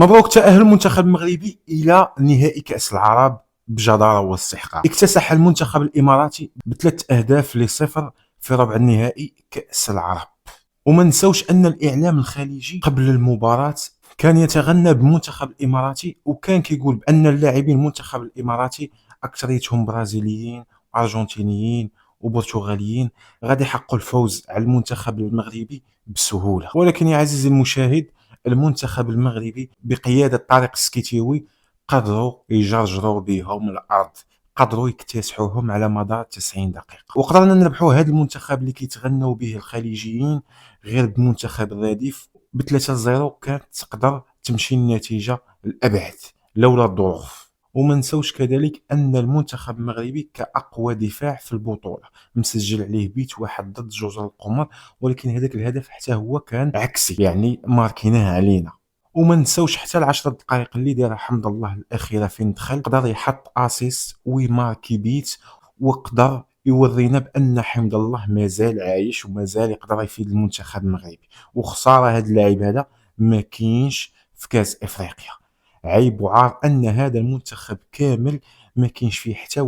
مبروك تأهل المنتخب المغربي إلى نهائي كأس العرب بجدارة واستحقاق. اكتسح المنتخب الإماراتي ب3-0 في ربع النهائي كأس العرب. وما نساوش أن الإعلام الخليجي قبل المباراة كان يتغنى بالمنتخب الإماراتي، وكان كيقول بأن اللاعبين المنتخب الإماراتي أكثريتهم برازيليين وأرجنتينيين وبرتغاليين غادي يحققوا الفوز على المنتخب المغربي بسهولة. ولكن يا عزيزي المشاهد، المنتخب المغربي بقيادة طارق السكيتيوي قدروا يجرجروا بهم الأرض، قدروا يكتسحوهم على مدار 90 دقيقة، وقدرنا نربحوا هذا المنتخب اللي كيتغنوا به الخليجيين غير بمنتخب الرديف ب3-0. كانت تقدر تمشي النتيجة الأبعد لولا الظروف. وما نساوش كذلك أن المنتخب المغربي كأقوى دفاع في البطولة، مسجل عليه بيت واحد ضد جزر القمر، ولكن هذاك الهدف حتى هو كان عكسي، يعني ماركيناه علينا. وما نساوش حتى العشر دقائق اللي دارها حمد الله الاخيره فين دخل، قدر يحط اسيس ويماركي بيت، وقدر يورينا بان حمد الله مازال عايش ومازال يقدر يفيد المنتخب المغربي. وخساره هذا اللاعب هذا ما كاينش في كاس افريقيا. عيب وعار ان هذا المنتخب كامل ما كاينش فيه حتى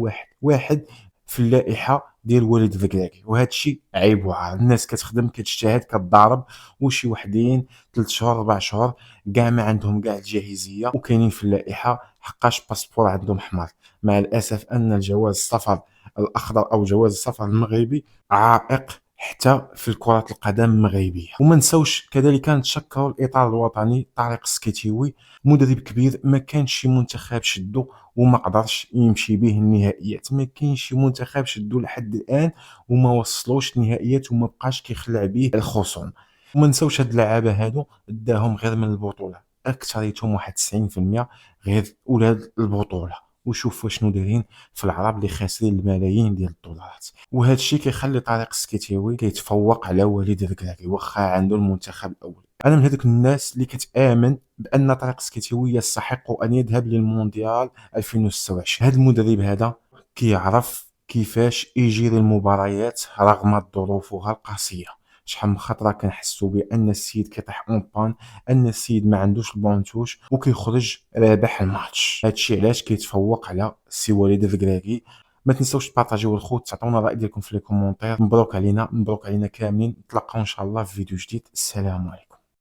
واحد في اللائحه ديال وليد الركراكي، وهذا الشيء عيب وعار. الناس كتخدم كتجتهد كتضارب، وشي وحدين 3 شهور 4 شهور كاع ما عندهم كاع الجاهزيه وكاينين في اللائحه حقاش باسبور عندهم حمار. مع الاسف ان الجواز السفر الاخضر او جواز السفر المغربي عائق حتى في الكرة القدم المغربية. وما نساوش كذلك نتشكروا الإطار الوطني طارق السكيتيوي، مدرب كبير. ما كانش شي منتخب شدو وما قدرش يمشي به النهائيات، ما كاينش شي منتخب شدو لحد الآن وما وصلوش النهائيات وما بقاش كيخلع به الخصوم. وما نساوش هاد اللعابة هادو داهم غير من البطولة، أكثريتهم واحد 90% غير ولاد البطولة. وشوفوا شنو دايرين في العرب اللي خاسرين الملايين ديال الدولارات. وهذا الشيء كيخلي طارق السكيتيوي كيتفوق على وليد الركراكي واخا عنده المنتخب الاول. انا من هذوك الناس اللي كتامن بان طارق السكيتيوي يستحق ان يذهب للمونديال 2026. هذا المدرب هذا كيعرف كيفاش يجيري المباريات رغم الظروف القاسيه. شحال من خطره كنحسوا بان السيد كيطيح اون بان، ان السيد ما عندوش البونتوش وكيخرج رابح الماتش. هادشي علاش كيتفوق على السي وليد الركراكي. ما تنساوش تبارطاجيو الخوت، تعطونا الراي ديالكم في لي كومونتير. مبروك علينا، مبروك علينا كاملين. نتلاقاو ان شاء الله في فيديو جديد. السلام عليكم.